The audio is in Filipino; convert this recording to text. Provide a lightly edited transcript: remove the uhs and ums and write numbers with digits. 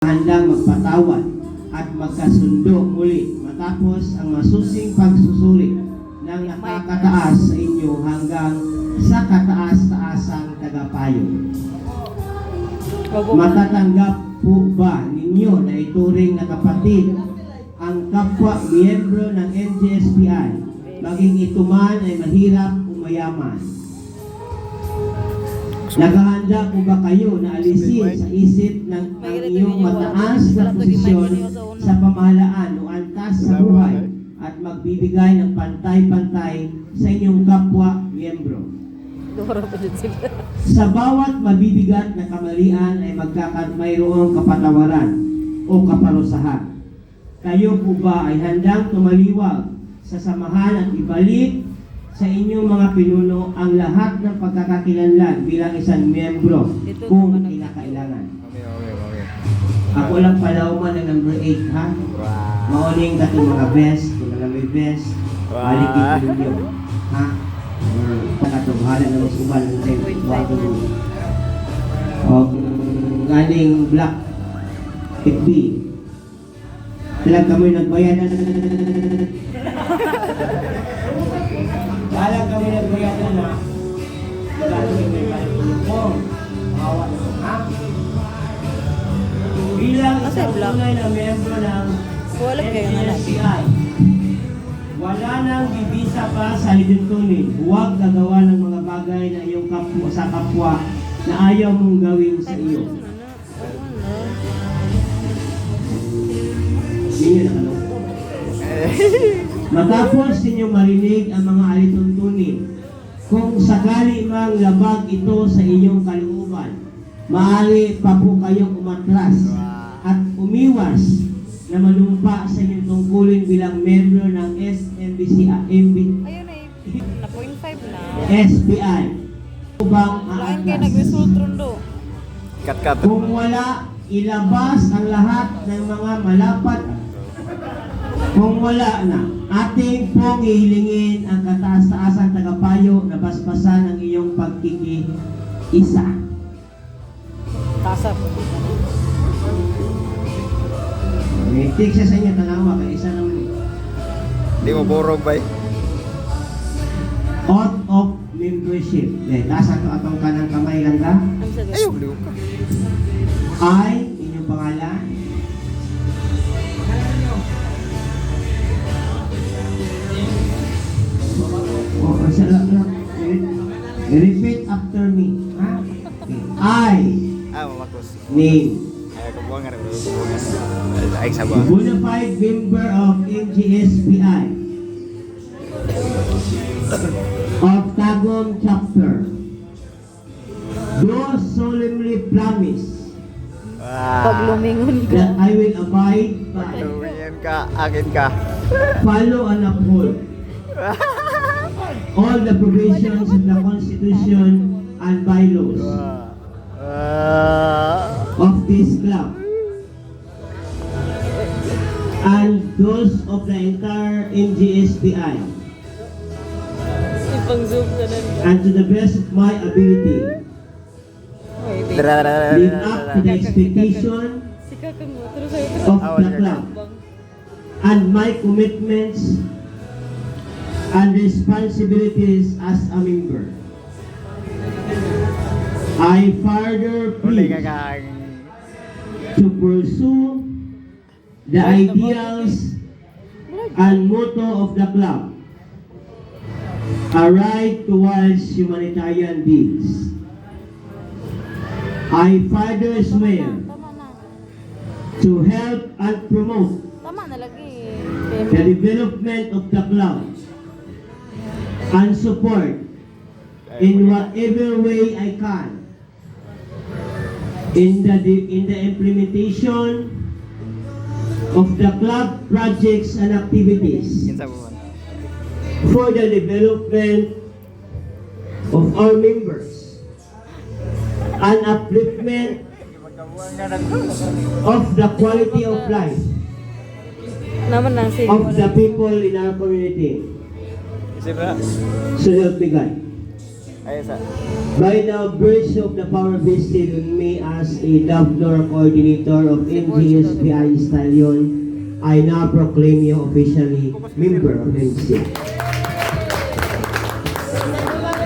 handang magpatawad at magkasundo muli matapos ang masusing pagsusuri ng nakakataas sa inyo hanggang sa kataas-taasang tagapayo. Matatanggap po ba ninyo na ituring na kapatid ang kapwa miyembro ng NGSPI, maging ito man ay mahirap o mayaman? Nakahanda po ba kayo na alisin sa isip ng ang iyong mataas na posisyon sa pamahalaan o antas sa buhay at magbibigay ng pantay-pantay sa inyong kapwa miyembro? Sa bawat mabibigat na kamalian ay mayroong kapatawaran o kaparusahan. Kayo po ba ay handang tumaliwag sa samahan at ibalik sa inyong mga pinuno ang lahat ng pagkakakilanlan bilang isang miyembro kung kinakailangan? Ako lang pala uman ng number 8, ha? Mauling ka itong mga best, kung na may best, balikin ko ninyo, ha? Pagkatunghala na mas uban ng tayo, o galing black, pick B. Talag kami nagbayad na Balag kami nagbayadan na gagawin may kalipong mawa na ha? Bilang isang tunay na miyembro ng NGSPI, wala nang bibisa pa sa liduntunin. Huwag gagawa ng mga bagay na iyong sa kapwa na ayaw mong gawin sa iyo. Hindi na kalungkot. Matapos ninyo marinig ang mga alituntunin, kung sakali mang labag ito sa inyong kalooban, maaari pa po kayong umatras at umiwas na manumpa sa inyong tungkulin bilang membro ng SPI. Bang aatras? Kung wala, ilabas ang lahat ng mga malapat. Kung wala na, ating pong ihilingin ang kataas-taasan tagapayo na basbasan ang iyong pagkiki-isa. Tasap. May tik siya sa inyo, tanawa, kaya isa naman. Hindi mo borog ba? Oath of membership. Tasan ko atong kanang kamay lang ka. Ayaw, liw ka. I, inyong pangalan. Repeat after me. Ha? I name bona fide member of NGSPI of Tagum Chapter, do solemnly promise Pag lumingon ka. that I will abide by, Lumingan ka, akin ka. follow and uphold all the provisions of the Constitution and bylaws of this club and those of the entire NGSPI, Ipang-zoom ka na. and to the best of my ability live up to the expectation Sika ka mo. Pero sa'yo of the club and my commitments and responsibilities as a member. I further Uli ka plead kang... to pursue the ideals and motto of the club, a right towards humanitarian deeds. I further swear Tama na. to help and promote Tama na lagi. the development of the club and support in whatever way I can in the implementation of the club projects and activities Kinsa mo man? for the development of our members and upliftment of the quality of life Naman lang si of the people in our community. Isip na. So help me God. Ay, sa... By the virtue of the power vested in me as a Governor Coordinator of NGSPI Stallion, I now proclaim you officially member of NC.